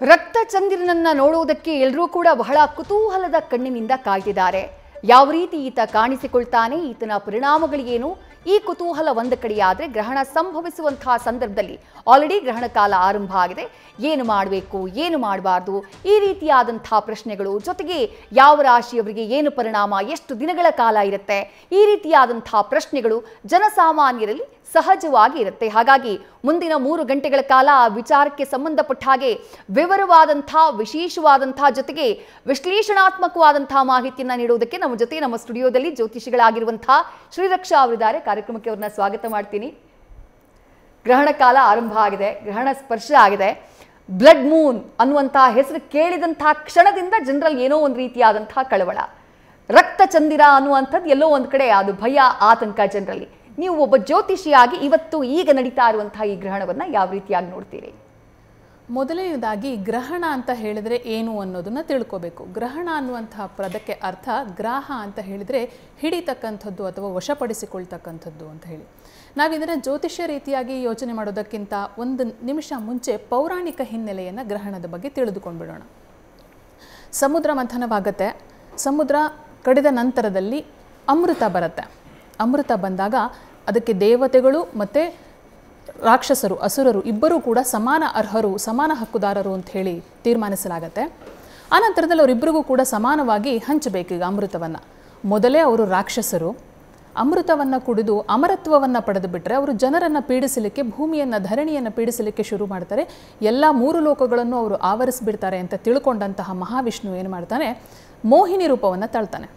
ರಕ್ತ ಚಂದಿರನನ್ನ ನೋಡುವುದಕ್ಕೆ ಎಲ್ಲರೂ ಕೂಡ ಬಹಳ ಕುತೂಹಲದ ಕಣ್ಣಿನಿಂದ ಕಾಯ್ತಿದ್ದಾರೆ. ಯಾವ ರೀತಿ ಈತ ಕಾಣಿಸಿಕೊಳ್ತಾನೆ, ಈತನ ಪರಿಣಾಮಗಳೇನು, ಈ ಕುತೂಹಲ ಒಂದು ಕಡೆಯಾದರೆ ಗ್ರಹಣ ಸಂಭವಿಸುವಂತಹ ಸಂದರ್ಭದಲ್ಲಿ ಆಲ್ರೆಡಿ ಗ್ರಹಣ ಕಾಲ ಆರಂಭ ಆಗಿದೆ. ಏನು ಮಾಡಬೇಕು, ಏನು ಮಾಡಬಾರ್ದು, ಈ ರೀತಿಯಾದಂತಹ ಪ್ರಶ್ನೆಗಳು, ಜೊತೆಗೆ ಯಾವ ರಾಶಿಯವರಿಗೆ ಏನು ಪರಿಣಾಮ, ಎಷ್ಟು ದಿನಗಳ ಕಾಲ ಇರುತ್ತೆ, ಈ ರೀತಿಯಾದಂತಹ ಪ್ರಶ್ನೆಗಳು ಜನಸಾಮಾನ್ಯರಲ್ಲಿ ಸಹಜವಾಗಿ ಇರುತ್ತೆ. ಹಾಗಾಗಿ ಮುಂದಿನ 3 ಗಂಟೆಗಳ ಕಾಲ ಆ ವಿಚಾರಕ್ಕೆ ಸಂಬಂಧಪಟ್ಟ ಹಾಗೆ ವಿವರವಾದಂತಹ, ವಿಶೇಷವಾದಂತಹ, ಜೊತೆಗೆ ವಿಶ್ಲೇಷಣಾತ್ಮಕವಾದಂತಹ ಮಾಹಿತಿಯನ್ನು ನೀಡುವುದಕ್ಕೆ ನಮ್ಮ ಜೊತೆ ನಮ್ಮ ಸ್ಟುಡಿಯೋದಲ್ಲಿ ಜ್ಯೋತಿಷಿಗಳಾಗಿರುವಂತಹ ಶ್ರೀರಕ್ಷಾ ಅವರಿದ್ದಾರೆ. ಕಾರ್ಯಕ್ರಮಕ್ಕೆ ಅವ್ರನ್ನ ಸ್ವಾಗತ ಮಾಡ್ತೀನಿ. ಗ್ರಹಣ ಕಾಲ ಆರಂಭ ಆಗಿದೆ, ಗ್ರಹಣ ಸ್ಪರ್ಶ ಆಗಿದೆ. ಬ್ಲಡ್ ಮೂನ್ ಅನ್ನುವಂತಹ ಹೆಸರು ಕೇಳಿದಂತಹ ಕ್ಷಣದಿಂದ ಜನರಲ್ಲಿ ಏನೋ ಒಂದು ರೀತಿಯಾದಂತಹ ಕಳವಳ. ರಕ್ತ ಚಂದಿರ ಅನ್ನುವಂಥದ್ದು ಎಲ್ಲೋ ಒಂದು ಕಡೆ ಅದು ಭಯ, ಆತಂಕ ಜನರಲ್ಲಿ. ನೀವು ಒಬ್ಬ ಜ್ಯೋತಿಷಿಯಾಗಿ ಇವತ್ತು ಈಗ ನಡೀತಾ ಇರುವಂತಹ ಈ ಗ್ರಹಣವನ್ನು ಯಾವ ರೀತಿಯಾಗಿ ನೋಡ್ತೀರಿ? ಮೊದಲನೇದಾಗಿ ಗ್ರಹಣ ಅಂತ ಹೇಳಿದರೆ ಏನು ಅನ್ನೋದನ್ನು ತಿಳ್ಕೋಬೇಕು. ಗ್ರಹಣ ಅನ್ನುವಂತಹ ಪದಕ್ಕೆ ಅರ್ಥ ಗ್ರಾಹ ಅಂತ ಹೇಳಿದರೆ ಹಿಡಿತಕ್ಕಂಥದ್ದು ಅಥವಾ ವಶಪಡಿಸಿಕೊಳ್ತಕ್ಕಂಥದ್ದು ಅಂತ ಹೇಳಿ. ನಾವಿದನ್ನು ಜ್ಯೋತಿಷ್ಯ ರೀತಿಯಾಗಿ ಯೋಚನೆ ಮಾಡೋದಕ್ಕಿಂತ ಒಂದು ನಿಮಿಷ ಮುಂಚೆ ಪೌರಾಣಿಕ ಹಿನ್ನೆಲೆಯನ್ನು ಗ್ರಹಣದ ಬಗ್ಗೆ ತಿಳಿದುಕೊಂಡ್ಬಿಡೋಣ. ಸಮುದ್ರ ಮಂಥನವಾಗುತ್ತೆ. ಸಮುದ್ರ ಕಡಿದ ನಂತರದಲ್ಲಿ ಅಮೃತ ಬರುತ್ತೆ. ಅಮೃತ ಬಂದಾಗ ಅದಕ್ಕೆ ದೇವತೆಗಳು ಮತ್ತು ರಾಕ್ಷಸರು, ಅಸುರರು ಇಬ್ಬರೂ ಕೂಡ ಸಮಾನ ಅರ್ಹರು, ಸಮಾನ ಹಕ್ಕುದಾರರು ಅಂತ ಹೇಳಿ ತೀರ್ಮಾನಿಸಲಾಗತ್ತೆ. ಆನಂತರದಲ್ಲಿ ಅವರಿಬ್ಬರಿಗೂ ಕೂಡ ಸಮಾನವಾಗಿ ಹಂಚಬೇಕೀಗ ಅಮೃತವನ್ನು. ಮೊದಲೇ ಅವರು ರಾಕ್ಷಸರು ಅಮೃತವನ್ನು ಕುಡಿದು ಅಮರತ್ವವನ್ನು ಪಡೆದು ಬಿಟ್ಟರೆ ಅವರು ಜನರನ್ನು ಪೀಡಿಸಲಿಕ್ಕೆ, ಭೂಮಿಯನ್ನು, ಧರಣಿಯನ್ನು ಪೀಡಿಸಲಿಕ್ಕೆ ಶುರು ಮಾಡ್ತಾರೆ. ಎಲ್ಲ 3 ಲೋಕಗಳನ್ನು ಅವರು ಆವರಿಸಿಬಿಡ್ತಾರೆ ಅಂತ ತಿಳ್ಕೊಂಡಂತಹ ಮಹಾವಿಷ್ಣು ಏನು ಮಾಡ್ತಾನೆ, ಮೋಹಿನಿ ರೂಪವನ್ನು ತಾಳ್ತಾನೆ.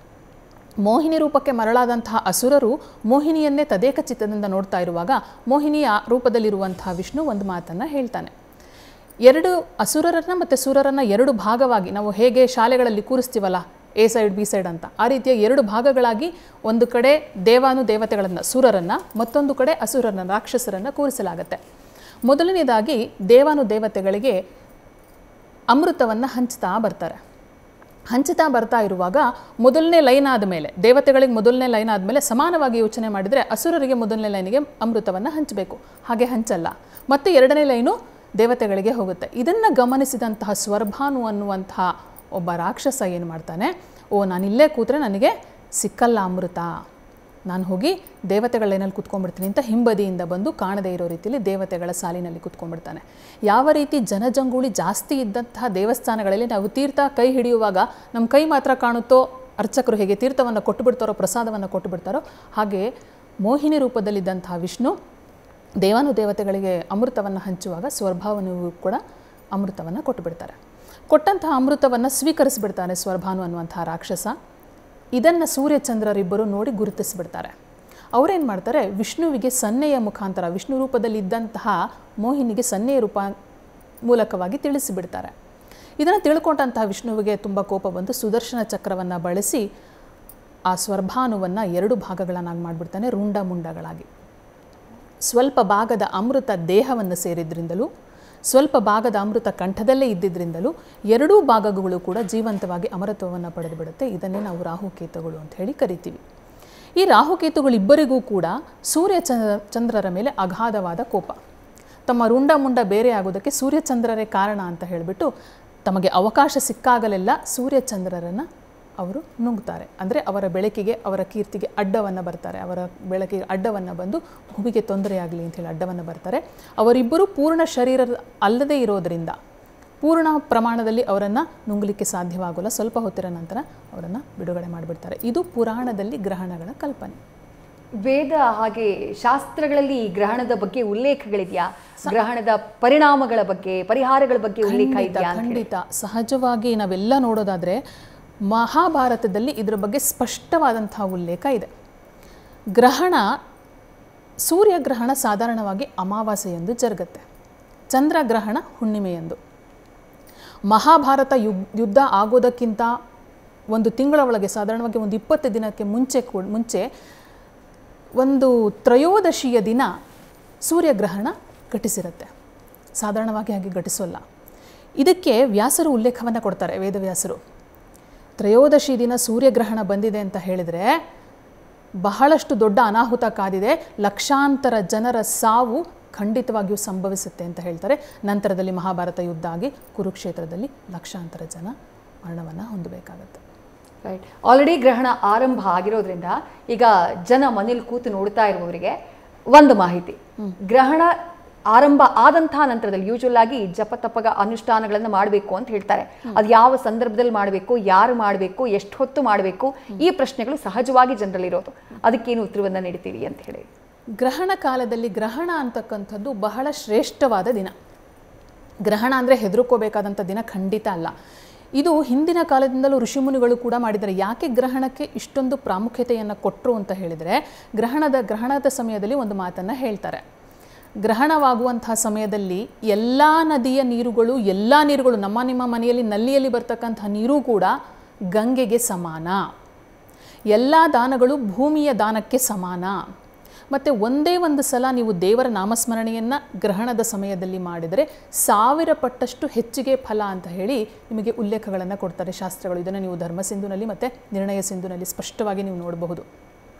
ಮೋಹಿನಿ ರೂಪಕ್ಕೆ ಮರಳಾದಂತಹ ಅಸುರರು ಮೋಹಿನಿಯನ್ನೇ ತದೇಕ ಚಿತ್ತದಿಂದ ನೋಡ್ತಾ ಇರುವಾಗ ಮೋಹಿನಿಯ ರೂಪದಲ್ಲಿರುವಂತಹ ವಿಷ್ಣು ಒಂದು ಮಾತನ್ನು ಹೇಳ್ತಾನೆ. 2 ಅಸುರರನ್ನು ಮತ್ತು ಸುರರನ್ನು 2 ಭಾಗವಾಗಿ, ನಾವು ಹೇಗೆ ಶಾಲೆಗಳಲ್ಲಿ ಕೂರಿಸ್ತೀವಲ್ಲ ಎ ಸೈಡ್ ಬಿ ಸೈಡ್ ಅಂತ, ಆ ರೀತಿಯ 2 ಭಾಗಗಳಾಗಿ ಒಂದು ಕಡೆ ದೇವಾನುದೇವತೆಗಳನ್ನು, ಸುರರನ್ನು, ಮತ್ತೊಂದು ಕಡೆ ಅಸುರರನ್ನು, ರಾಕ್ಷಸರನ್ನು ಕೂರಿಸಲಾಗತ್ತೆ. ಮೊದಲನೇದಾಗಿ ದೇವಾನುದೇವತೆಗಳಿಗೆ ಅಮೃತವನ್ನು ಹಂಚ್ತಾ ಬರ್ತಾ ಇರುವಾಗ ಮೊದಲನೇ ಲೈನ್ ಆದಮೇಲೆ, ದೇವತೆಗಳಿಗೆ ಮೊದಲನೇ ಲೈನ್ ಆದಮೇಲೆ ಸಮಾನವಾಗಿ ಯೋಚನೆ ಮಾಡಿದರೆ ಅಸುರರಿಗೆ ಮೊದಲನೇ ಲೈನಿಗೆ ಅಮೃತವನ್ನು ಹಂಚಬೇಕು. ಹಾಗೆ ಹಂಚಲ್ಲ, ಮತ್ತು 2ನೇ ಲೈನು ದೇವತೆಗಳಿಗೆ ಹೋಗುತ್ತೆ. ಇದನ್ನು ಗಮನಿಸಿದಂತಹ ಸ್ವರ್ಭಾನು ಅನ್ನುವಂತಹ ಒಬ್ಬ ರಾಕ್ಷಸ ಏನು ಮಾಡ್ತಾನೆ, ನಾನಿಲ್ಲೇ ಕೂತ್ರೆ ನನಗೆ ಸಿಕ್ಕಲ್ಲ ಅಮೃತ, ನಾನು ಹೋಗಿ ದೇವತೆಗಳ ಲೈನಲ್ಲಿ ಕುತ್ಕೊಂಡ್ಬಿಡ್ತೀನಿ ಅಂತ ಹಿಂಬದಿಯಿಂದ ಬಂದು ಕಾಣದೇ ಇರೋ ರೀತಿಯಲ್ಲಿ ದೇವತೆಗಳ ಸಾಲಿನಲ್ಲಿ ಕುತ್ಕೊಂಡ್ಬಿಡ್ತಾನೆ. ಯಾವ ರೀತಿ ಜನಜಂಗುಳಿ ಜಾಸ್ತಿ ಇದ್ದಂತಹ ದೇವಸ್ಥಾನಗಳಲ್ಲಿ ನಾವು ತೀರ್ಥ ಕೈ ಹಿಡಿಯುವಾಗ ನಮ್ಮ ಕೈ ಮಾತ್ರ ಕಾಣುತ್ತೋ, ಅರ್ಚಕರು ಹೇಗೆ ತೀರ್ಥವನ್ನು ಕೊಟ್ಟುಬಿಡ್ತಾರೋ, ಪ್ರಸಾದವನ್ನು ಕೊಟ್ಟುಬಿಡ್ತಾರೋ, ಹಾಗೆ ಮೋಹಿನಿ ರೂಪದಲ್ಲಿದ್ದಂತಹ ವಿಷ್ಣು ದೇವಾನುದೇವತೆಗಳಿಗೆ ಅಮೃತವನ್ನು ಹಂಚುವಾಗ ಸ್ವರ್ಭಾವನಿಗೂ ಕೂಡ ಅಮೃತವನ್ನು ಕೊಟ್ಟುಬಿಡ್ತಾರೆ. ಕೊಟ್ಟಂತಹ ಅಮೃತವನ್ನು ಸ್ವೀಕರಿಸಿಬಿಡ್ತಾನೆ ಸ್ವರ್ಭಾನು ಅನ್ನುವಂತಹ ರಾಕ್ಷಸ. ಇದನ್ನು ಸೂರ್ಯಚಂದ್ರರಿಬ್ಬರು ನೋಡಿ ಗುರುತಿಸಿಬಿಡ್ತಾರೆ. ಅವರೇನು ಮಾಡ್ತಾರೆ, ವಿಷ್ಣುವಿಗೆ ಸನ್ನೆಯ ಮುಖಾಂತರ, ವಿಷ್ಣು ರೂಪದಲ್ಲಿದ್ದಂತಹ ಮೋಹಿನಿಗೆ ಸನ್ನೆಯ ರೂಪ ಮೂಲಕವಾಗಿ ತಿಳಿಸಿಬಿಡ್ತಾರೆ. ಇದನ್ನು ತಿಳ್ಕೊಂಡಂತಹ ವಿಷ್ಣುವಿಗೆ ತುಂಬ ಕೋಪ ಬಂದು ಸುದರ್ಶನ ಚಕ್ರವನ್ನು ಬಳಸಿ ಆ ಸ್ವರ್ಭಾನುವನ್ನು 2 ಭಾಗಗಳನ್ನಾಗಿ ಮಾಡಿಬಿಡ್ತಾನೆ, ರುಂಡ ಮುಂಡಗಳಾಗಿ. ಸ್ವಲ್ಪ ಭಾಗದ ಅಮೃತ ದೇಹವನ್ನು ಸೇರಿದ್ರಿಂದಲೂ, ಸ್ವಲ್ಪ ಭಾಗದ ಅಮೃತ ಕಂಠದಲ್ಲೇ ಇದ್ದಿದ್ದರಿಂದಲೂ 2 ಭಾಗಗಳು ಕೂಡ ಜೀವಂತವಾಗಿ ಅಮರತ್ವವನ್ನು ಪಡೆದು ಬಿಡುತ್ತೆ. ಇದನ್ನೇ ನಾವು ರಾಹುಕೇತುಗಳು ಅಂತ ಹೇಳಿ ಕರಿತೀವಿ. ಈ ರಾಹುಕೇತುಗಳಿಬ್ಬರಿಗೂ ಕೂಡ ಸೂರ್ಯಚಂದ್ರರ ಮೇಲೆ ಅಗಾಧವಾದ ಕೋಪ. ತಮ್ಮ ರುಂಡ ಮುಂಡ ಬೇರೆ ಆಗೋದಕ್ಕೆ ಸೂರ್ಯಚಂದ್ರರೇ ಕಾರಣ ಅಂತ ಹೇಳಿಬಿಟ್ಟು ತಮಗೆ ಅವಕಾಶ ಸಿಕ್ಕಾಗಲೆಲ್ಲ ಸೂರ್ಯಚಂದ್ರರನ್ನು ಅವರು ನುಂಗ್ತಾರೆ. ಅಂದರೆ ಅವರ ಬೆಳಕಿಗೆ, ಅವರ ಕೀರ್ತಿಗೆ ಅಡ್ಡವನ್ನು ಬರ್ತಾರೆ. ಅವರ ಬೆಳಕಿಗೆ ಅಡ್ಡವನ್ನು ಬಂದು ಭೂಮಿಗೆ ತೊಂದರೆಯಾಗಲಿ ಅಂಥೇಳಿ ಅಡ್ಡವನ್ನು ಬರ್ತಾರೆ. ಅವರಿಬ್ಬರು ಪೂರ್ಣ ಶರೀರ ಅಲ್ಲದೇ ಇರೋದರಿಂದ ಪೂರ್ಣ ಪ್ರಮಾಣದಲ್ಲಿ ಅವರನ್ನು ನುಂಗಲಿಕ್ಕೆ ಸಾಧ್ಯವಾಗೋಲ್ಲ. ಸ್ವಲ್ಪ ಹೊತ್ತಿನ ನಂತರ ಅವರನ್ನು ಬಿಡುಗಡೆ ಮಾಡಿಬಿಡ್ತಾರೆ. ಇದು ಪುರಾಣದಲ್ಲಿ ಗ್ರಹಣಗಳ ಕಲ್ಪನೆ. ವೇದ ಹಾಗೆ ಶಾಸ್ತ್ರಗಳಲ್ಲಿ ಗ್ರಹಣದ ಬಗ್ಗೆ ಉಲ್ಲೇಖಗಳಿದೆಯಾ? ಗ್ರಹಣದ ಪರಿಣಾಮಗಳ ಬಗ್ಗೆ, ಪರಿಹಾರಗಳ ಬಗ್ಗೆ ಉಲ್ಲೇಖ ಇದೆಯಾ? ಖಂಡಿತ. ಸಹಜವಾಗಿ ನಾವೆಲ್ಲ ನೋಡೋದಾದರೆ ಮಹಾಭಾರತದಲ್ಲಿ ಇದರ ಬಗ್ಗೆ ಸ್ಪಷ್ಟವಾದಂತಹ ಉಲ್ಲೇಖ ಇದೆ. ಗ್ರಹಣ, ಸೂರ್ಯಗ್ರಹಣ ಸಾಧಾರಣವಾಗಿ ಅಮಾವಾಸ್ಯೆಯಂದು ಜರುಗುತ್ತೆ. ಚಂದ್ರಗ್ರಹಣ ಹುಣ್ಣಿಮೆಯಂದು. ಮಹಾಭಾರತ ಯುದ್ಧ ಆಗೋದಕ್ಕಿಂತ 1 ತಿಂಗಳ ಒಳಗೆ, ಸಾಧಾರಣವಾಗಿ ಒಂದು 20 ದಿನಕ್ಕೆ ಮುಂಚೆ ಒಂದು ತ್ರಯೋದಶಿಯ ದಿನ ಸೂರ್ಯಗ್ರಹಣ ಘಟಿಸಿರುತ್ತೆ. ಸಾಧಾರಣವಾಗಿ ಹಾಗೆ ಘಟಿಸೋಲ್ಲ. ಇದಕ್ಕೆ ವ್ಯಾಸರು ಉಲ್ಲೇಖವನ್ನು ಕೊಡ್ತಾರೆ, ವೇದವ್ಯಾಸರು. ತ್ರಯೋದಶಿ ದಿನ ಸೂರ್ಯಗ್ರಹಣ ಬಂದಿದೆ ಅಂತ ಹೇಳಿದರೆ ಬಹಳಷ್ಟು ದೊಡ್ಡ ಅನಾಹುತ ಕಾದಿದೆ, ಲಕ್ಷಾಂತರ ಜನರ ಸಾವು ಖಂಡಿತವಾಗಿಯೂ ಸಂಭವಿಸುತ್ತೆ ಅಂತ ಹೇಳ್ತಾರೆ. ನಂತರದಲ್ಲಿ ಮಹಾಭಾರತ ಯುದ್ಧ ಆಗಿ ಕುರುಕ್ಷೇತ್ರದಲ್ಲಿ ಲಕ್ಷಾಂತರ ಜನ ಮರಣವನ್ನು ಹೊಂದಬೇಕಾಗತ್ತೆ. ರೈಟ್. ಆಲ್ರೆಡಿ ಗ್ರಹಣ ಆರಂಭ ಆಗಿರೋದ್ರಿಂದ ಈಗ ಜನ ಮನೇಲಿ ಕೂತು ನೋಡ್ತಾ ಇರುವವರಿಗೆ ಒಂದು ಮಾಹಿತಿ, ಗ್ರಹಣ ಆರಂಭ ಆದಂತಹ ನಂತರದಲ್ಲಿ ಯೂಶುವಲ್ ಆಗಿ ಜಪ ತಪಗ ಅನುಷ್ಠಾನಗಳನ್ನು ಮಾಡಬೇಕು ಅಂತ ಹೇಳ್ತಾರೆ. ಅದು ಯಾವ ಸಂದರ್ಭದಲ್ಲಿ ಮಾಡಬೇಕು, ಯಾರು ಮಾಡಬೇಕು, ಎಷ್ಟು ಹೊತ್ತು ಮಾಡಬೇಕು, ಈ ಪ್ರಶ್ನೆಗಳು ಸಹಜವಾಗಿ ಜನರಲ್ಲಿರೋದು. ಅದಕ್ಕೇನು ಉತ್ತರವನ್ನು ನೀಡ್ತೀರಿ ಅಂತ ಹೇಳಿ. ಗ್ರಹಣ ಕಾಲದಲ್ಲಿ ಗ್ರಹಣ ಅಂತಕ್ಕಂಥದ್ದು ಬಹಳ ಶ್ರೇಷ್ಠವಾದ ದಿನ. ಗ್ರಹಣ ಅಂದರೆ ಹೆದರ್ಕೋಬೇಕಾದಂಥ ದಿನ ಖಂಡಿತ ಅಲ್ಲ. ಇದು ಹಿಂದಿನ ಕಾಲದಿಂದಲೂ ಋಷಿಮುನಿಗಳು ಕೂಡ ಮಾಡಿದ್ದಾರೆ. ಯಾಕೆ ಗ್ರಹಣಕ್ಕೆ ಇಷ್ಟೊಂದು ಪ್ರಾಮುಖ್ಯತೆಯನ್ನು ಕೊಟ್ಟರು ಅಂತ ಹೇಳಿದರೆ, ಗ್ರಹಣದ ಸಮಯದಲ್ಲಿ ಒಂದು ಮಾತನ್ನು ಹೇಳ್ತಾರೆ. ಗ್ರಹಣವಾಗುವಂತಹ ಸಮಯದಲ್ಲಿ ಎಲ್ಲ ನದಿಯ ನೀರುಗಳು, ಎಲ್ಲ ನೀರುಗಳು, ನಿಮ್ಮ ಮನೆಯಲ್ಲಿ ನಲ್ಲಿಯಲ್ಲಿ ಬರ್ತಕ್ಕಂಥ ನೀರು ಕೂಡ ಗಂಗೆಗೆ ಸಮಾನ. ಎಲ್ಲ ದಾನಗಳು ಭೂಮಿಯ ದಾನಕ್ಕೆ ಸಮಾನ. ಮತ್ತು ಒಂದೇ ಒಂದು ಸಲ ನೀವು ದೇವರ ನಾಮಸ್ಮರಣೆಯನ್ನು ಗ್ರಹಣದ ಸಮಯದಲ್ಲಿ ಮಾಡಿದರೆ 1000 ಪಟ್ಟಷ್ಟು ಹೆಚ್ಚಿಗೆ ಫಲ ಅಂತ ಹೇಳಿ ನಿಮಗೆ ಉಲ್ಲೇಖಗಳನ್ನು ಕೊಡ್ತಾರೆ ಶಾಸ್ತ್ರಗಳು. ಇದನ್ನು ನೀವು ಧರ್ಮಸಿಂಧುನಲ್ಲಿ ಮತ್ತು ನಿರ್ಣಯ ಸಿಂಧುನಲ್ಲಿ ಸ್ಪಷ್ಟವಾಗಿ ನೀವು ನೋಡಬಹುದು.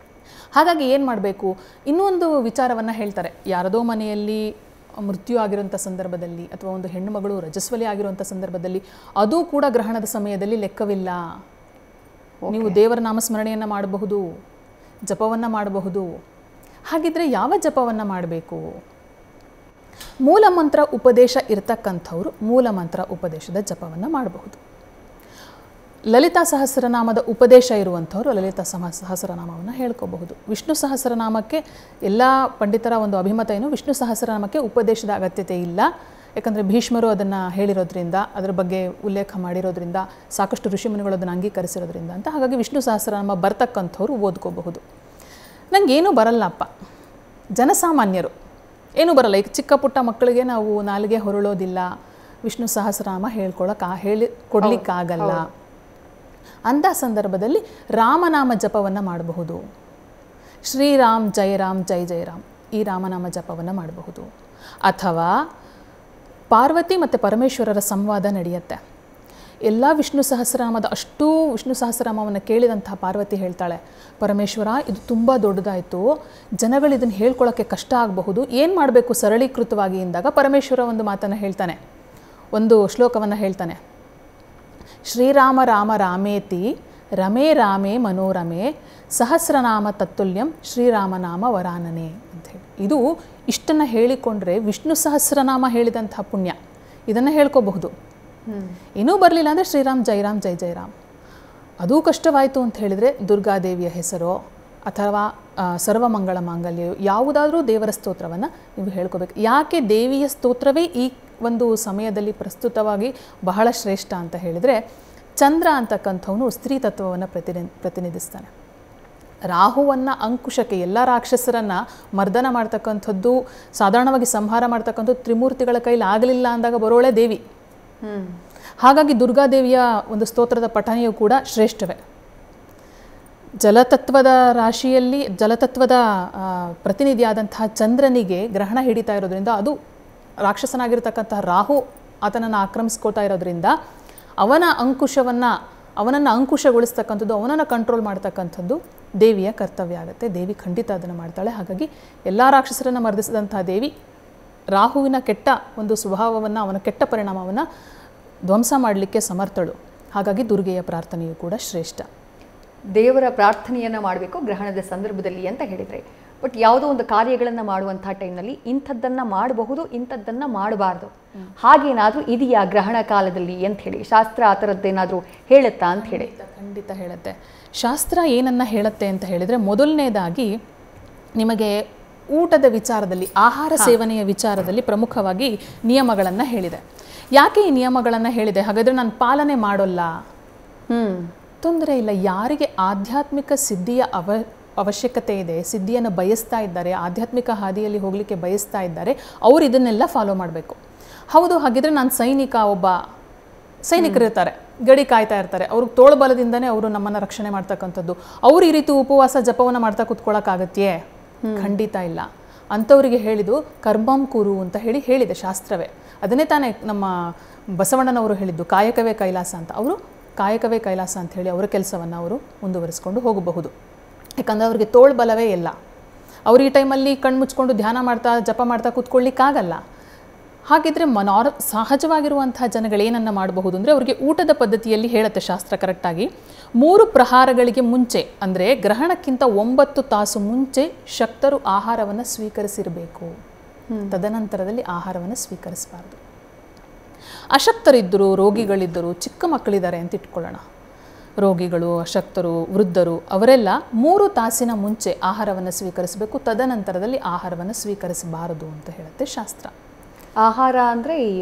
ಹಾಗಾಗಿ ಏನು ಮಾಡಬೇಕು, ಇನ್ನೊಂದು ವಿಚಾರವನ್ನು ಹೇಳ್ತಾರೆ. ಯಾರದೋ ಮನೆಯಲ್ಲಿ ಮೃತ್ಯು ಆಗಿರುವಂಥ ಸಂದರ್ಭದಲ್ಲಿ ಅಥವಾ ಒಂದು ಹೆಣ್ಣು ಮಗಳು ರಜಸ್ವಲಿ ಆಗಿರುವಂಥ ಸಂದರ್ಭದಲ್ಲಿ ಅದು ಕೂಡ ಗ್ರಹಣದ ಸಮಯದಲ್ಲಿ ಲೆಕ್ಕವಿಲ್ಲ. ನೀವು ದೇವರ ನಾಮಸ್ಮರಣೆಯನ್ನು ಮಾಡಬಹುದು, ಜಪವನ್ನು ಮಾಡಬಹುದು. ಹಾಗಿದ್ರೆ ಯಾವ ಜಪವನ್ನು ಮಾಡಬೇಕು? ಮೂಲಮಂತ್ರ ಉಪದೇಶ ಇರತಕ್ಕಂಥವ್ರು ಮೂಲಮಂತ್ರ ಉಪದೇಶದ ಜಪವನ್ನು ಮಾಡಬಹುದು. ಲಲಿತಾ ಸಹಸ್ರನಾಮದ ಉಪದೇಶ ಇರುವಂಥವ್ರು ಲಲಿತಾ ಸಹಸ್ರನಾಮವನ್ನು ಹೇಳ್ಕೋಬಹುದು. ವಿಷ್ಣು ಸಹಸ್ರನಾಮಕ್ಕೆ ಎಲ್ಲ ಪಂಡಿತರ ಒಂದು ಅಭಿಮತ ಏನು, ವಿಷ್ಣು ಸಹಸ್ರನಾಮಕ್ಕೆ ಉಪದೇಶದ ಅಗತ್ಯತೆ ಇಲ್ಲ. ಯಾಕಂದರೆ ಭೀಷ್ಮರು ಅದನ್ನು ಹೇಳಿರೋದ್ರಿಂದ, ಅದರ ಬಗ್ಗೆ ಉಲ್ಲೇಖ ಮಾಡಿರೋದ್ರಿಂದ, ಸಾಕಷ್ಟು ಋಷಿಮುನಿಗಳು ಅದನ್ನು ಅಂಗೀಕರಿಸಿರೋದ್ರಿಂದ ಅಂತ. ಹಾಗಾಗಿ ವಿಷ್ಣು ಸಹಸ್ರನಾಮ ಬರ್ತಕ್ಕಂಥವ್ರು ಓದ್ಕೋಬಹುದು. ನನಗೇನೂ ಬರಲ್ಲಪ್ಪ, ಜನಸಾಮಾನ್ಯರು ಏನೂ ಬರಲ್ಲ, ಈಗ ಚಿಕ್ಕ ಪುಟ್ಟ ಮಕ್ಕಳಿಗೆ ನಾವು ನಾಲಿಗೆ ಹೊರಳೋದಿಲ್ಲ, ವಿಷ್ಣು ಸಹಸ್ರನಾಮ ಕೊಡಲಿಕ್ಕಾಗಲ್ಲ ಅಂಥ ಸಂದರ್ಭದಲ್ಲಿ ರಾಮನಾಮ ಜಪವನ್ನು ಮಾಡಬಹುದು. ಶ್ರೀರಾಮ್ ಜಯ ರಾಮ್ ಜೈ ಜಯ ರಾಮ್ ಈ ರಾಮನಾಮ ಜಪವನ್ನು ಮಾಡಬಹುದು. ಅಥವಾ ಪಾರ್ವತಿ ಮತ್ತು ಪರಮೇಶ್ವರರ ಸಂವಾದ ನಡೆಯುತ್ತೆ. ಎಲ್ಲ ವಿಷ್ಣು ಸಹಸ್ರನಾಮವನ್ನು ಕೇಳಿದಂತಹ ಪಾರ್ವತಿ ಹೇಳ್ತಾಳೆ, ಪರಮೇಶ್ವರ ಇದು ತುಂಬ ದೊಡ್ಡದಾಯಿತು, ಜನಗಳು ಇದನ್ನು ಹೇಳ್ಕೊಳ್ಳೋಕ್ಕೆ ಕಷ್ಟ ಆಗಬಹುದು, ಏನು ಮಾಡಬೇಕು ಸರಳೀಕೃತವಾಗಿ ಎಂದಾಗ ಪರಮೇಶ್ವರ ಒಂದು ಮಾತನ್ನು ಹೇಳ್ತಾನೆ, ಒಂದು ಶ್ಲೋಕವನ್ನು ಹೇಳ್ತಾನೆ. ಶ್ರೀರಾಮ ರಾಮ ರಾಮೇತಿ ರಮೇ ರಾಮೇ ಮನೋರಮೆ ಸಹಸ್ರನಾಮ ತತ್ತುಲ್ಯಂ ಶ್ರೀರಾಮನಾಮ ವರಾನನೆ ಅಂತ ಹೇಳಿ. ಇದು ಇಷ್ಟನ್ನು ಹೇಳಿಕೊಂಡ್ರೆ ವಿಷ್ಣು ಸಹಸ್ರನಾಮ ಹೇಳಿದಂಥ ಪುಣ್ಯ, ಇದನ್ನು ಹೇಳ್ಕೋಬಹುದು. ಇನ್ನೂ ಬರಲಿಲ್ಲ ಅಂದರೆ ಶ್ರೀರಾಮ್ ಜೈ ರಾಮ್ ಜೈ ಜೈ ರಾಮ್. ಅದೂ ಕಷ್ಟವಾಯಿತು ಅಂತ ಹೇಳಿದರೆ ದುರ್ಗಾದೇವಿಯ ಹೆಸರೋ ಅಥವಾ ಸರ್ವಮಂಗಳ ಮಾಂಗಲ್ಯ ಯಾವುದಾದ್ರೂ ದೇವರ ಸ್ತೋತ್ರವನ್ನು ನೀವು ಹೇಳ್ಕೋಬೇಕು. ಯಾಕೆ ದೇವಿಯ ಸ್ತೋತ್ರವೇ ಈ ಒಂದು ಸಮಯದಲ್ಲಿ ಪ್ರಸ್ತುತವಾಗಿ ಬಹಳ ಶ್ರೇಷ್ಠ ಅಂತ ಹೇಳಿದರೆ, ಚಂದ್ರ ಅಂತಕ್ಕಂಥವನು ಸ್ತ್ರೀ ತತ್ವವನ್ನು ಪ್ರತಿನಿಧಿಸ್ತಾನೆ. ರಾಹುವನ್ನು ಅಂಕುಶಕ್ಕೆ ಎಲ್ಲ ರಾಕ್ಷಸರನ್ನು ಮರ್ದನ ಮಾಡ್ತಕ್ಕಂಥದ್ದು, ಸಾಧಾರಣವಾಗಿ ಸಂಹಾರ ಮಾಡ್ತಕ್ಕಂಥದ್ದು ತ್ರಿಮೂರ್ತಿಗಳ ಕೈಲಿ ಆಗಲಿಲ್ಲ ಅಂದಾಗ ಬರೋಳೆ ದೇವಿ. ಹಾಗಾಗಿ ದುರ್ಗಾದೇವಿಯ ಒಂದು ಸ್ತೋತ್ರದ ಪಠನೆಯೂ ಕೂಡ ಶ್ರೇಷ್ಠವೇ. ಜಲತತ್ವದ ರಾಶಿಯಲ್ಲಿ ಜಲತತ್ವದ ಪ್ರತಿನಿಧಿಯಾದಂತಹ ಚಂದ್ರನಿಗೆ ಗ್ರಹಣ ಹಿಡಿತಾ ಇರೋದ್ರಿಂದ, ಅದು ರಾಕ್ಷಸನಾಗಿರ್ತಕ್ಕಂತಹ ರಾಹು ಆತನನ್ನು ಆಕ್ರಮಿಸ್ಕೋತಾ ಇರೋದ್ರಿಂದ ಅವನನ್ನು ಅಂಕುಶಗೊಳಿಸ್ತಕ್ಕಂಥದ್ದು, ಅವನನ್ನು ಕಂಟ್ರೋಲ್ ಮಾಡ್ತಕ್ಕಂಥದ್ದು ದೇವಿಯ ಕರ್ತವ್ಯ ಆಗುತ್ತೆ. ದೇವಿ ಖಂಡಿತ ಅದನ್ನು ಮಾಡ್ತಾಳೆ. ಹಾಗಾಗಿ ಎಲ್ಲ ರಾಕ್ಷಸರನ್ನು ಮರ್ದಿಸಿದಂಥ ದೇವಿ ರಾಹುವಿನ ಕೆಟ್ಟ ಒಂದು ಸ್ವಭಾವವನ್ನು, ಅವನ ಕೆಟ್ಟ ಪರಿಣಾಮವನ್ನು ಧ್ವಂಸ ಮಾಡಲಿಕ್ಕೆ ಸಮರ್ಥಳು. ಹಾಗಾಗಿ ದುರ್ಗೆಯ ಪ್ರಾರ್ಥನೆಯೂ ಕೂಡ ಶ್ರೇಷ್ಠ. ದೇವರ ಪ್ರಾರ್ಥನೆಯನ್ನು ಮಾಡಬೇಕು ಗ್ರಹಣದ ಸಂದರ್ಭದಲ್ಲಿ ಅಂತ ಹೇಳಿದರೆ, ಬಟ್ ಯಾವುದೋ ಒಂದು ಕಾರ್ಯಗಳನ್ನು ಮಾಡುವಂಥ ಟೈಮ್ನಲ್ಲಿ ಇಂಥದ್ದನ್ನು ಮಾಡಬಹುದು, ಇಂಥದ್ದನ್ನು ಮಾಡಬಾರ್ದು, ಹಾಗೇನಾದರೂ ಇದೆಯಾ ಗ್ರಹಣ ಕಾಲದಲ್ಲಿ ಅಂತ ಹೇಳಿ ಶಾಸ್ತ್ರ ಆ ಥರದ್ದೇನಾದರೂ ಹೇಳುತ್ತಾ ಅಂತ ಹೇಳಿ? ಖಂಡಿತ ಹೇಳುತ್ತೆ. ಶಾಸ್ತ್ರ ಏನನ್ನು ಹೇಳುತ್ತೆ ಅಂತ ಹೇಳಿದರೆ, ಮೊದಲನೇದಾಗಿ ನಿಮಗೆ ಊಟದ ವಿಚಾರದಲ್ಲಿ, ಆಹಾರ ಸೇವನೆಯ ವಿಚಾರದಲ್ಲಿ ಪ್ರಮುಖವಾಗಿ ನಿಯಮಗಳನ್ನು ಹೇಳಿದೆ. ಯಾಕೆ ಈ ನಿಯಮಗಳನ್ನು ಹೇಳಿದೆ? ಹಾಗಾದರೆ ನಾನು ಪಾಲನೆ ಮಾಡೋಲ್ಲ, ತೊಂದರೆ ಇಲ್ಲ. ಯಾರಿಗೆ ಆಧ್ಯಾತ್ಮಿಕ ಸಿದ್ಧಿಯ ಅವಶ್ಯಕತೆ ಇದೆ, ಸಿದ್ಧಿಯನ್ನು ಬಯಸ್ತಾ ಇದ್ದಾರೆ, ಆಧ್ಯಾತ್ಮಿಕ ಹಾದಿಯಲ್ಲಿ ಹೋಗಲಿಕ್ಕೆ ಬಯಸ್ತಾ ಇದ್ದಾರೆ, ಅವರು ಇದನ್ನೆಲ್ಲ ಫಾಲೋ ಮಾಡಬೇಕು. ಹೌದು, ಹಾಗಿದ್ರೆ ನಾನು ಸೈನಿಕರಿರ್ತಾರೆ, ಗಡಿ ಕಾಯ್ತಾ ಇರ್ತಾರೆ, ಅವ್ರಿಗೆ ತೋಳ್ಬಲದಿಂದನೇ ಅವರು ನಮ್ಮನ್ನು ರಕ್ಷಣೆ ಮಾಡ್ತಕ್ಕಂಥದ್ದು. ಅವರು ಈ ರೀತಿ ಉಪವಾಸ ಜಪವನ್ನು ಮಾಡ್ತಾ ಕೂತ್ಕೊಳ್ಳೋಕ್ಕಾಗತ್ತೆಯೇ? ಖಂಡಿತ ಇಲ್ಲ. ಅಂಥವರಿಗೆ ಹೇಳಿದು ಕರ್ಮಂ ಕುರು ಅಂತ ಹೇಳಿದೆ ಶಾಸ್ತ್ರವೇ. ಅದನ್ನೇ ತಾನೇ ನಮ್ಮ ಬಸವಣ್ಣನವರು ಹೇಳಿದ್ದು, ಕಾಯಕವೇ ಕೈಲಾಸ ಅಂತ. ಅವರು ಕಾಯಕವೇ ಕೈಲಾಸ ಅಂತ ಹೇಳಿ ಅವರ ಕೆಲಸವನ್ನು ಅವರು ಮುಂದುವರಿಸ್ಕೊಂಡು ಹೋಗಬಹುದು. ಯಾಕಂದರೆ ಅವರಿಗೆ ತೋಳ್ಬಲವೇ ಇಲ್ಲ. ಅವ್ರು ಈ ಟೈಮಲ್ಲಿ ಕಣ್ಣು ಮುಚ್ಕೊಂಡು ಧ್ಯಾನ ಮಾಡ್ತಾ ಜಪ ಮಾಡ್ತಾ ಕೂತ್ಕೊಳ್ಳಿಕ್ಕಾಗಲ್ಲ. ಹಾಗಿದ್ರೆ ಸಹಜವಾಗಿರುವಂತಹ ಜನಗಳು ಏನನ್ನ ಮಾಡಬಹುದು ಅಂದರೆ, ಅವರಿಗೆ ಊಟದ ಪದ್ಧತಿಯಲ್ಲಿ ಹೇಳುತ್ತೆ ಶಾಸ್ತ್ರ ಕರೆಕ್ಟಾಗಿ, 3 ಪ್ರಹಾರಗಳಿಗೆ ಮುಂಚೆ ಅಂದರೆ ಗ್ರಹಣಕ್ಕಿಂತ 9 ತಾಸು ಮುಂಚೆ ಶಕ್ತರು ಆಹಾರವನ್ನು ಸ್ವೀಕರಿಸಿರಬೇಕು. ತದನಂತರದಲ್ಲಿ ಆಹಾರವನ್ನು ಸ್ವೀಕರಿಸಬಾರ್ದು. ಅಶಕ್ತರಿದ್ದರು, ರೋಗಿಗಳಿದ್ದರು, ಚಿಕ್ಕ ಮಕ್ಕಳಿದ್ದಾರೆ ಅಂತ ಇಟ್ಕೊಳ್ಳೋಣ, ರೋಗಿಗಳು, ಅಶಕ್ತರು, ವೃದ್ಧರು ಅವರೆಲ್ಲ 3 ತಾಸಿನ ಮುಂಚೆ ಆಹಾರವನ್ನು ಸ್ವೀಕರಿಸಬೇಕು. ತದನಂತರದಲ್ಲಿ ಆಹಾರವನ್ನು ಸ್ವೀಕರಿಸಬಾರದು ಅಂತ ಹೇಳುತ್ತೆ ಶಾಸ್ತ್ರ. ಆಹಾರ ಅಂದರೆ ಈ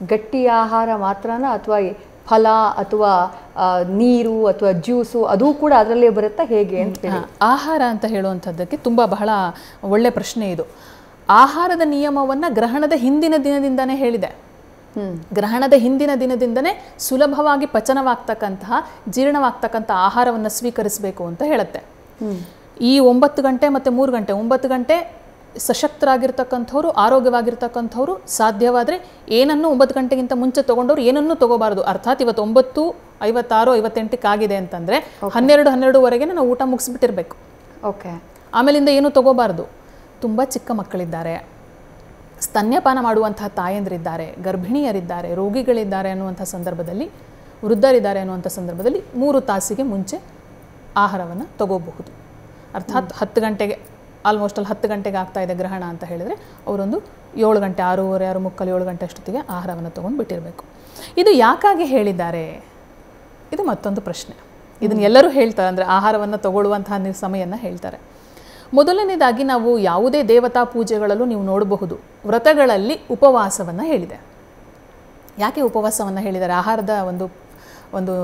ಗಟ್ಟಿ ಆಹಾರ ಮಾತ್ರನಾ ಅಥವಾ ಫಲ ಅಥವಾ ನೀರು ಅಥವಾ ಜ್ಯೂಸು ಅದು ಕೂಡ ಅದರಲ್ಲೇ ಬರುತ್ತಾ ಹೇಗೆ ಅಂತ ಹೇಳಿ? ಆಹಾರ ಅಂತ ಹೇಳುವಂಥದ್ದಕ್ಕೆ ಬಹಳ ಒಳ್ಳೆ ಪ್ರಶ್ನೆ ಇದು. ಆಹಾರದ ನಿಯಮವನ್ನು ಗ್ರಹಣದ ಹಿಂದಿನ ದಿನದಿಂದನೇ ಹೇಳಿದೆ. ಗ್ರಹಣದ ಹಿಂದಿನ ದಿನದಿಂದನೇ ಸುಲಭವಾಗಿ ಪಚನವಾಗ್ತಕ್ಕಂತಹ, ಜೀರ್ಣವಾಗ್ತಕ್ಕಂಥ ಆಹಾರವನ್ನು ಸ್ವೀಕರಿಸಬೇಕು ಅಂತ ಹೇಳುತ್ತೆ. ಈ 9 ಗಂಟೆ ಮತ್ತು 3 ಗಂಟೆ, 9 ಗಂಟೆ ಸಶಕ್ತರಾಗಿರ್ತಕ್ಕಂಥವ್ರು, ಆರೋಗ್ಯವಾಗಿರ್ತಕ್ಕಂಥವ್ರು ಸಾಧ್ಯವಾದರೆ ಏನನ್ನು 9 ಗಂಟೆಗಿಂತ ಮುಂಚೆ ತೊಗೊಂಡವ್ರು ಏನನ್ನೂ ತೊಗೋಬಾರ್ದು. ಅರ್ಥಾತ್ ಇವತ್ತು 9:56, 58 ಆಗಿದೆ ಅಂತಂದರೆ 12:12ವರೆಗೆ ನಾವು ಊಟ ಮುಗಿಸ್ಬಿಟ್ಟಿರ್ಬೇಕು. ಓಕೆ. ಆಮೇಲಿಂದ ಏನೂ ತೊಗೋಬಾರ್ದು. ತುಂಬ ಚಿಕ್ಕ ಮಕ್ಕಳಿದ್ದಾರೆ, ಸ್ತನ್ಯಪಾನ ಮಾಡುವಂತಹ ತಾಯಂದಿರಿದ್ದಾರೆ, ಗರ್ಭಿಣಿಯರಿದ್ದಾರೆ, ರೋಗಿಗಳಿದ್ದಾರೆ ಅನ್ನುವಂಥ ಸಂದರ್ಭದಲ್ಲಿ, ವೃದ್ಧರಿದ್ದಾರೆ ಅನ್ನುವಂಥ ಸಂದರ್ಭದಲ್ಲಿ 3 ತಾಸಿಗೆ ಮುಂಚೆ ಆಹಾರವನ್ನು ತಗೋಬಹುದು. ಅರ್ಥಾತ್ 10 ಗಂಟೆಗೆ, ಆಲ್ಮೋಸ್ಟ್ ಅಲ್ಲಿ 10 ಗಂಟೆಗೆ ಆಗ್ತಾ ಇದೆ ಗ್ರಹಣ ಅಂತ ಹೇಳಿದರೆ ಅವರೊಂದು 7 ಗಂಟೆ, 6:30, 6:45, 7 ಗಂಟೆ ಅಷ್ಟೊತ್ತಿಗೆ ಆಹಾರವನ್ನು ತೊಗೊಂಡು ಬಿಟ್ಟಿರಬೇಕು. ಇದು ಯಾಕಾಗಿ ಹೇಳಿದ್ದಾರೆ? ಇದು ಮತ್ತೊಂದು ಪ್ರಶ್ನೆ. ಇದನ್ನು ಎಲ್ಲರೂ ಹೇಳ್ತಾರೆ, ಅಂದರೆ ಆಹಾರವನ್ನು ತಗೊಳ್ಳುವಂತಹ ಸಮಯವನ್ನು ಹೇಳ್ತಾರೆ. ಮೊದಲನೇದಾಗಿ ನಾವು ಯಾವುದೇ ದೇವತಾ ಪೂಜೆಗಳಲ್ಲೂ ನೀವು ನೋಡಬಹುದು, ವ್ರತಗಳಲ್ಲಿ ಉಪವಾಸವನ್ನು ಹೇಳಿದೆ. ಯಾಕೆ ಉಪವಾಸವನ್ನು ಹೇಳಿದ್ದಾರೆ? ಆಹಾರದ ಒಂದು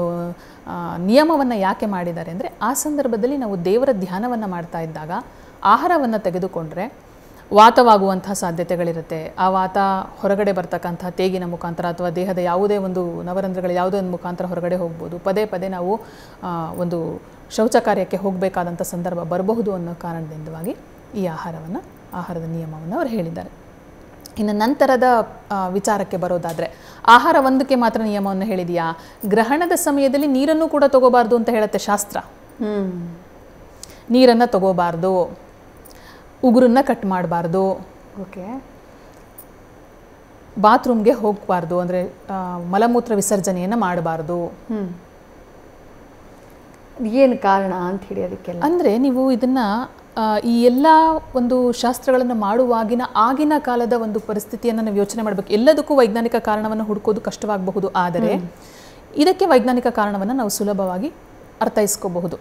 ನಿಯಮವನ್ನು ಯಾಕೆ ಮಾಡಿದ್ದಾರೆ ಅಂದರೆ, ಆ ಸಂದರ್ಭದಲ್ಲಿ ನಾವು ದೇವರ ಧ್ಯಾನವನ್ನು ಮಾಡ್ತಾ ಇದ್ದಾಗ ಆಹಾರವನ್ನು ತೆಗೆದುಕೊಂಡ್ರೆ ವಾತವಾಗುವಂತಹ ಸಾಧ್ಯತೆಗಳಿರುತ್ತೆ. ಆ ವಾತ ಹೊರಗಡೆ ಬರ್ತಕ್ಕಂಥ ತೇಗಿನ ಮುಖಾಂತರ ಅಥವಾ ದೇಹದ ಯಾವುದೇ ಒಂದು ನವರಂಧ್ರಗಳ ಯಾವುದೇ ಒಂದು ಮುಖಾಂತರ ಹೊರಗಡೆ ಹೋಗ್ಬೋದು. ಪದೇ ಪದೇ ನಾವು ಒಂದು ಶೌಚ ಕಾರ್ಯಕ್ಕೆ ಹೋಗಬೇಕಾದಂಥ ಸಂದರ್ಭ ಬರಬಹುದು ಅನ್ನೋ ಕಾರಣದಿಂದವಾಗಿ ಈ ಆಹಾರದ ನಿಯಮವನ್ನು ಅವರು ಹೇಳಿದ್ದಾರೆ. ಇನ್ನು ನಂತರದ ವಿಚಾರಕ್ಕೆ ಬರೋದಾದರೆ, ಆಹಾರ ಒಂದಕ್ಕೆ ಮಾತ್ರ ನಿಯಮವನ್ನು ಹೇಳಿದೆಯಾ? ಗ್ರಹಣದ ಸಮಯದಲ್ಲಿ ನೀರನ್ನು ಕೂಡ ತಗೋಬಾರ್ದು ಅಂತ ಹೇಳುತ್ತೆ ಶಾಸ್ತ್ರ. ನೀರನ್ನು ತಗೋಬಾರ್ದು, ಉಗುರನ್ನ ಕಟ್ ಮಾಡಬಾರ್ದು, ಓಕೆ, ಬಾತ್ರೂಮ್ಗೆ ಹೋಗಬಾರ್ದು, ಅಂದರೆ ಮಲಮೂತ್ರ ವಿಸರ್ಜನೆಯನ್ನು ಮಾಡಬಾರ್ದು. ಏನು ಕಾರಣ ಅಂತ ಹೇಳಿ ಅದಕ್ಕೆಲ್ಲ? ಅಂದರೆ ನೀವು ಇದನ್ನು ಈ ಎಲ್ಲ ಒಂದು ಶಾಸ್ತ್ರಗಳನ್ನು ಆಗಿನ ಕಾಲದ ಒಂದು ಪರಿಸ್ಥಿತಿಯನ್ನು ನಾವು ಯೋಚನೆ ಮಾಡಬೇಕು. ಎಲ್ಲದಕ್ಕೂ ವೈಜ್ಞಾನಿಕ ಕಾರಣವನ್ನು ಹುಡುಕೋದು ಕಷ್ಟವಾಗಬಹುದು, ಆದರೆ ಇದಕ್ಕೆ ವೈಜ್ಞಾನಿಕ ಕಾರಣವನ್ನು ನಾವು ಸುಲಭವಾಗಿ ಅರ್ಥೈಸ್ಕೋಬಹುದು.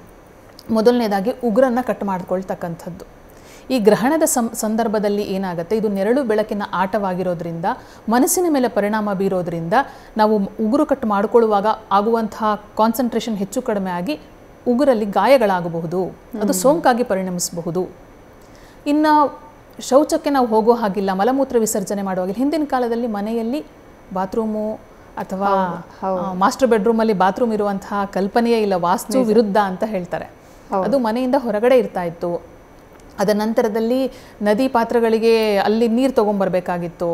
ಮೊದಲನೇದಾಗಿ ಉಗುರನ್ನು ಕಟ್ ಮಾಡ್ಕೊಳ್ತಕ್ಕಂಥದ್ದು. ಈ ಗ್ರಹಣದ ಸಂದರ್ಭದಲ್ಲಿ ಏನಾಗುತ್ತೆ, ಇದು ನೆರಳು ಬೆಳಕಿನ ಆಟವಾಗಿರೋದ್ರಿಂದ, ಮನಸ್ಸಿನ ಮೇಲೆ ಪರಿಣಾಮ ಬೀರೋದ್ರಿಂದ ನಾವು ಉಗುರು ಕಟ್ ಮಾಡಿಕೊಳ್ಳುವಾಗ ಆಗುವಂತಹ ಕಾನ್ಸಂಟ್ರೇಷನ್ ಹೆಚ್ಚು ಕಡಿಮೆ ಆಗಿ ಉಗುರಲ್ಲಿ ಗಾಯಗಳಾಗಬಹುದು, ಅದು ಸೋಂಕಾಗಿ ಪರಿಣಮಿಸಬಹುದು. ಇನ್ನು ಶೌಚಕ್ಕೆ ನಾವು ಹೋಗೋ ಹಾಗಿಲ್ಲ, ಮಲಮೂತ್ರ ವಿಸರ್ಜನೆ ಮಾಡುವಾಗ ಹಿಂದಿನ ಕಾಲದಲ್ಲಿ ಮನೆಯಲ್ಲಿ ಬಾತ್ರೂಮು ಅಥವಾ ಮಾಸ್ಟರ್ ಬೆಡ್ರೂಮಲ್ಲಿ ಬಾತ್ರೂಮ್ ಇರುವಂತಹ ಕಲ್ಪನೆಯೇ ಇಲ್ಲ, ವಾಸ್ತು ವಿರುದ್ಧ ಅಂತ ಹೇಳ್ತಾರೆ. ಅದು ಮನೆಯಿಂದ ಹೊರಗಡೆ ಇರ್ತಾ ಇತ್ತು. ಅದ ನಂತರದಲ್ಲಿ ನದಿ ಪಾತ್ರಗಳಿಗೆ ಅಲ್ಲಿ ನೀರು ತೊಗೊಂಬರ್ಬೇಕಾಗಿತ್ತು.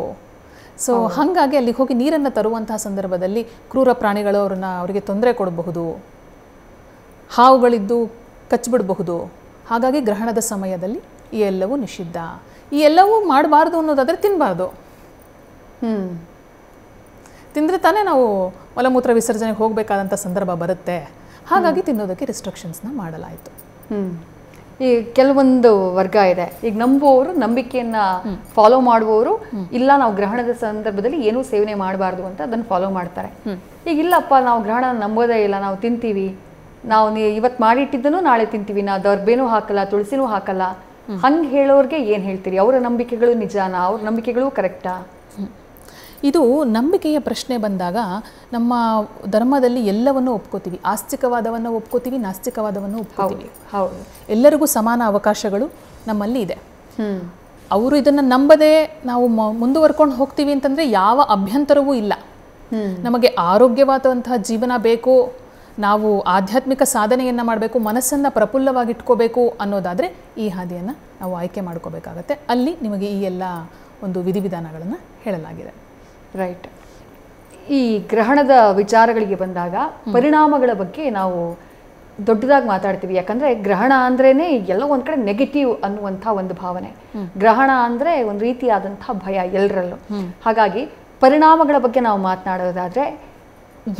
ಸೊ ಹಾಗಾಗಿ ಅಲ್ಲಿಗೆ ಹೋಗಿ ನೀರನ್ನು ತರುವಂತಹ ಸಂದರ್ಭದಲ್ಲಿ ಕ್ರೂರ ಪ್ರಾಣಿಗಳು ಅವರಿಗೆ ತೊಂದರೆ ಕೊಡಬಹುದು, ಹಾವುಗಳಿದ್ದು ಕಚ್ಚಿಬಿಡಬಹುದು. ಹಾಗಾಗಿ ಗ್ರಹಣದ ಸಮಯದಲ್ಲಿ ಈ ಎಲ್ಲವೂ ನಿಷಿದ್ಧ. ಈ ಎಲ್ಲವೂ ಮಾಡಬಾರ್ದು ಅನ್ನೋದಾದರೆ ತಿನ್ನಬಾರ್ದು. ತಿಂದರೆ ತಾನೇ ನಾವು ಮಲಮೂತ್ರ ವಿಸರ್ಜನೆಗೆ ಹೋಗಬೇಕಾದಂಥ ಸಂದರ್ಭ ಬರುತ್ತೆ. ಹಾಗಾಗಿ ತಿನ್ನೋದಕ್ಕೆ ರಿಸ್ಟ್ರಿಕ್ಷನ್ಸ್ನ ಮಾಡಲಾಯಿತು. ಈ ಕೆಲವೊಂದು ವರ್ಗ ಇದೆ, ಈಗ ನಂಬುವವರು, ನಂಬಿಕೆಯನ್ನು ಫಾಲೋ ಮಾಡುವವರು, ಇಲ್ಲ ನಾವು ಗ್ರಹಣದ ಸಂದರ್ಭದಲ್ಲಿ ಏನೂ ಸೇವನೆ ಮಾಡಬಾರ್ದು ಅಂತ ಅದನ್ನು ಫಾಲೋ ಮಾಡ್ತಾರೆ. ಈಗ ಇಲ್ಲಪ್ಪ, ನಾವು ಗ್ರಹಣ ನಂಬೋದೇ ಇಲ್ಲ, ನಾವು ತಿಂತೀವಿ, ನಾವು ಇವತ್ತು ಮಾಡಿಟ್ಟಿದ್ದನ್ನು ನಾಳೆ ತಿಂತೀವಿ, ನಾವು ದರ್ಬೇನೂ ಹಾಕಲ್ಲ, ತುಳಸಿನೂ ಹಾಕಲ್ಲ, ಹಂಗೆ ಹೇಳೋರಿಗೆ ಏನು ಹೇಳ್ತೀರಿ? ಅವರ ನಂಬಿಕೆಗಳು ನಿಜಾನಾ? ಅವ್ರ ನಂಬಿಕೆಗಳು ಕರೆಕ್ಟಾ? ಇದು ನಂಬಿಕೆಯ ಪ್ರಶ್ನೆ ಬಂದಾಗ ನಮ್ಮ ಧರ್ಮದಲ್ಲಿ ಎಲ್ಲವನ್ನೂ ಒಪ್ಕೋತೀವಿ. ಆಸ್ತಿಕವಾದವನ್ನು ಒಪ್ಕೋತೀವಿ, ನಾಸ್ತಿಕವಾದವನ್ನು ಒಪ್ಕೋತೀವಿ. ಹೌದು, ಎಲ್ಲರಿಗೂ ಸಮಾನ ಅವಕಾಶಗಳು ನಮ್ಮಲ್ಲಿ ಇದೆ. ಅವರು ಇದನ್ನು ನಂಬದೆ ನಾವು ಮುಂದುವರ್ಕೊಂಡು ಹೋಗ್ತೀವಿ ಅಂತಂದರೆ ಯಾವ ಅಭ್ಯಂತರವೂ ಇಲ್ಲ. ನಮಗೆ ಆರೋಗ್ಯವಾದಂತಹ ಜೀವನ ಬೇಕು, ನಾವು ಆಧ್ಯಾತ್ಮಿಕ ಸಾಧನೆಯನ್ನು ಮಾಡಬೇಕು, ಮನಸ್ಸನ್ನು ಪ್ರಫುಲ್ಲವಾಗಿಟ್ಕೋಬೇಕು ಅನ್ನೋದಾದರೆ ಈ ಹಾದಿಯನ್ನು ನಾವು ಆಯ್ಕೆ ಮಾಡ್ಕೋಬೇಕಾಗತ್ತೆ. ಅಲ್ಲಿ ನಿಮಗೆ ಈ ಎಲ್ಲ ಒಂದು ವಿಧಿವಿಧಾನಗಳನ್ನು ಹೇಳಲಾಗಿದೆ. ರೈಟ್. ಈ ಗ್ರಹಣದ ವಿಚಾರಗಳಿಗೆ ಬಂದಾಗ ಪರಿಣಾಮಗಳ ಬಗ್ಗೆ ನಾವು ದೊಡ್ಡದಾಗಿ ಮಾತಾಡ್ತೀವಿ. ಯಾಕಂದರೆ ಗ್ರಹಣ ಅಂದ್ರೇ ಎಲ್ಲೋ ಒಂದು ಕಡೆ ನೆಗೆಟಿವ್ ಅನ್ನುವಂಥ ಒಂದು ಭಾವನೆ. ಗ್ರಹಣ ಅಂದರೆ ಒಂದು ರೀತಿಯಾದಂಥ ಭಯ ಎಲ್ಲರಲ್ಲೂ. ಹಾಗಾಗಿ ಪರಿಣಾಮಗಳ ಬಗ್ಗೆ ನಾವು ಮಾತನಾಡೋದಾದರೆ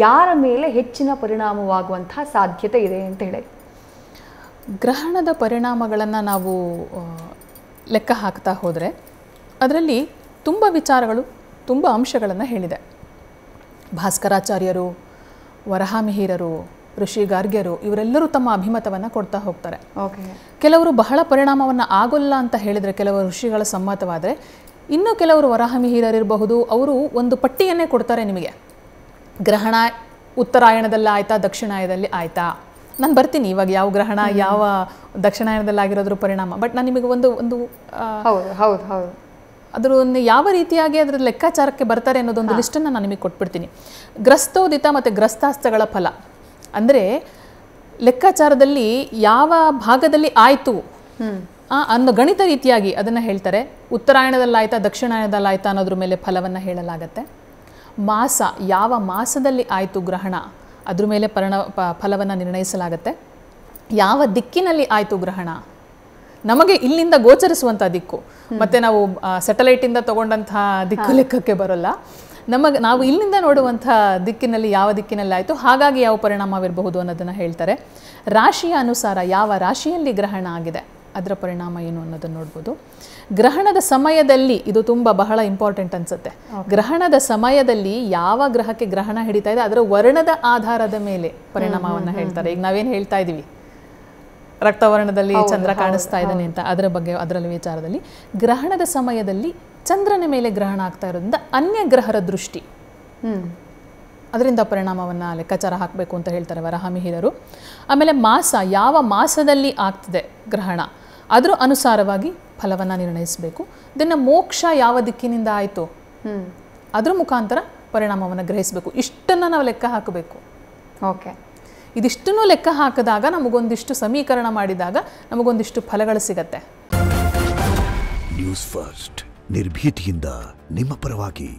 ಯಾರ ಮೇಲೆ ಹೆಚ್ಚಿನ ಪರಿಣಾಮವಾಗುವಂಥ ಸಾಧ್ಯತೆ ಇದೆ ಅಂತ ಹೇಳಿ? ಗ್ರಹಣದ ಪರಿಣಾಮಗಳನ್ನು ನಾವು ಲೆಕ್ಕ ಹಾಕ್ತಾ ಹೋದರೆ ಅದರಲ್ಲಿ ತುಂಬ ವಿಚಾರಗಳು, ತುಂಬ ಅಂಶಗಳನ್ನು ಹೇಳಿದೆ. ಭಾಸ್ಕರಾಚಾರ್ಯರು, ವರಹಾಮಿಹಿರರು, ಋಷಿ ಗಾರ್ಗ್ಯರು ಇವರೆಲ್ಲರೂ ತಮ್ಮ ಅಭಿಮತವನ್ನು ಕೊಡ್ತಾ ಹೋಗ್ತಾರೆ. ಕೆಲವರು ಬಹಳ ಪರಿಣಾಮವನ್ನು ಆಗೋಲ್ಲ ಅಂತ ಹೇಳಿದರೆ ಕೆಲವರು ಋಷಿಗಳ ಸಮ್ಮತವಾದರೆ, ಇನ್ನು ಕೆಲವರು ವರಹಾಮಿಹಿರರಿರಬಹುದು, ಅವರು ಒಂದು ಪಟ್ಟಿಯನ್ನೇ ಕೊಡ್ತಾರೆ ನಿಮಗೆ. ಗ್ರಹಣ ಉತ್ತರಾಯಣದಲ್ಲಿ ಆಯ್ತಾ, ದಕ್ಷಿಣಾಯನದಲ್ಲಿ ಆಯ್ತಾ. ನಾನು ಬರ್ತೀನಿ ಇವಾಗ ಯಾವ ಗ್ರಹಣ ಯಾವ ದಕ್ಷಿಣಾಯನದಲ್ಲಿ ಆಗಿರೋದ್ರ ಪರಿಣಾಮ. ಬಟ್ ನಾನು ನಿಮಗೆ ಒಂದು ಅದರನ್ನು ಯಾವ ರೀತಿಯಾಗಿ ಅದರ ಲೆಕ್ಕಾಚಾರಕ್ಕೆ ಬರ್ತಾರೆ ಅನ್ನೋದೊಂದು ಲಿಸ್ಟನ್ನು ನಾನು ನಿಮಗೆ ಕೊಟ್ಬಿಡ್ತೀನಿ. ಗ್ರಸ್ತೋದಿತ ಮತ್ತು ಗ್ರಸ್ತಾಸ್ತಗಳ ಫಲ ಅಂದರೆ ಲೆಕ್ಕಾಚಾರದಲ್ಲಿ ಯಾವ ಭಾಗದಲ್ಲಿ ಆಯಿತು ಅನ್ನೋ ಗಣಿತ ರೀತಿಯಾಗಿ ಅದನ್ನು ಹೇಳ್ತಾರೆ. ಉತ್ತರಾಯಣದಲ್ಲಿ ಆಯ್ತಾ, ದಕ್ಷಿಣಾಯನದಲ್ಲಿ ಆಯ್ತಾ ಅನ್ನೋದ್ರ ಮೇಲೆ ಫಲವನ್ನು ಹೇಳಲಾಗತ್ತೆ. ಮಾಸ, ಯಾವ ಮಾಸದಲ್ಲಿ ಆಯಿತು ಗ್ರಹಣ ಅದ್ರ ಮೇಲೆ ಫಲವನ್ನು ನಿರ್ಣಯಿಸಲಾಗತ್ತೆ. ಯಾವ ದಿಕ್ಕಿನಲ್ಲಿ ಆಯಿತು ಗ್ರಹಣ, ನಮಗೆ ಇಲ್ಲಿಂದ ಗೋಚರಿಸುವಂಥ ದಿಕ್ಕು, ಮತ್ತು ನಾವು ಸ್ಯಾಟಲೈಟಿಂದ ತಗೊಂಡಂಥ ದಿಕ್ಕು ಲೆಕ್ಕಕ್ಕೆ ಬರೋಲ್ಲ. ನಾವು ಇಲ್ಲಿಂದ ನೋಡುವಂಥ ದಿಕ್ಕಿನಲ್ಲಿ ಯಾವ ದಿಕ್ಕಿನಲ್ಲಿ ಆಯಿತು, ಹಾಗಾಗಿ ಯಾವ ಪರಿಣಾಮವಿರಬಹುದು ಅನ್ನೋದನ್ನು ಹೇಳ್ತಾರೆ. ರಾಶಿಯ ಅನುಸಾರ ಯಾವ ರಾಶಿಯಲ್ಲಿ ಗ್ರಹಣ ಆಗಿದೆ ಅದರ ಪರಿಣಾಮ ಏನು ಅನ್ನೋದನ್ನು ನೋಡ್ಬೋದು. ಗ್ರಹಣದ ಸಮಯದಲ್ಲಿ, ಇದು ತುಂಬ ಬಹಳ ಇಂಪಾರ್ಟೆಂಟ್ ಅನಿಸುತ್ತೆ, ಗ್ರಹಣದ ಸಮಯದಲ್ಲಿ ಯಾವ ಗ್ರಹಕ್ಕೆ ಗ್ರಹಣ ಹಿಡಿತಾ ಇದೆ ಅದರ ವರ್ಣದ ಆಧಾರದ ಮೇಲೆ ಪರಿಣಾಮವನ್ನು ಹೇಳ್ತಾರೆ. ಈಗ ನಾವೇನು ಹೇಳ್ತಾ ಇದ್ದೀವಿ, ರಕ್ತವರ್ಣದಲ್ಲಿ ಚಂದ್ರ ಕಾಣಿಸ್ತಾ ಇದ್ದಾನೆ ಅಂತ, ಅದರ ಬಗ್ಗೆ ಅದರಲ್ಲಿ ವಿಚಾರದಲ್ಲಿ ಗ್ರಹಣದ ಸಮಯದಲ್ಲಿ ಚಂದ್ರನ ಮೇಲೆ ಗ್ರಹಣ ಆಗ್ತಾ ಇರೋದ್ರಿಂದ ಅನ್ಯ ಗ್ರಹರ ದೃಷ್ಟಿ, ಅದರಿಂದ ಪರಿಣಾಮವನ್ನು ಲೆಕ್ಕಾಚಾರ ಹಾಕಬೇಕು ಅಂತ ಹೇಳ್ತಾರೆ ವರಹಾಮಿಹಿರರು. ಆಮೇಲೆ ಮಾಸ, ಯಾವ ಮಾಸದಲ್ಲಿ ಆಗ್ತದೆ ಗ್ರಹಣ ಅದರ ಅನುಸಾರವಾಗಿ ಫಲವನ್ನು ನಿರ್ಣಯಿಸಬೇಕು. ಇದನ್ನು ಮೋಕ್ಷ ಯಾವ ದಿಕ್ಕಿನಿಂದ ಆಯಿತು ಅದ್ರ ಮುಖಾಂತರ ಪರಿಣಾಮವನ್ನು ಗ್ರಹಿಸಬೇಕು. ಇಷ್ಟನ್ನು ನಾವು ಲೆಕ್ಕ ಹಾಕಬೇಕು. ಇದಿಷ್ಟನ್ನು ಲೆಕ್ಕ ಹಾಕಿದಾಗ ನಮಗೊಂದಿಷ್ಟು ಸಮೀಕರಣ ಮಾಡಿದಾಗ ನಮಗೊಂದಿಷ್ಟು ಫಲಗಳು ಸಿಗತ್ತೆ. ನ್ಯೂಸ್ ಫಸ್ಟ್, ನಿರ್ಭೀತಿಯಿಂದ ನಿಮ್ಮ ಪರವಾಗಿ.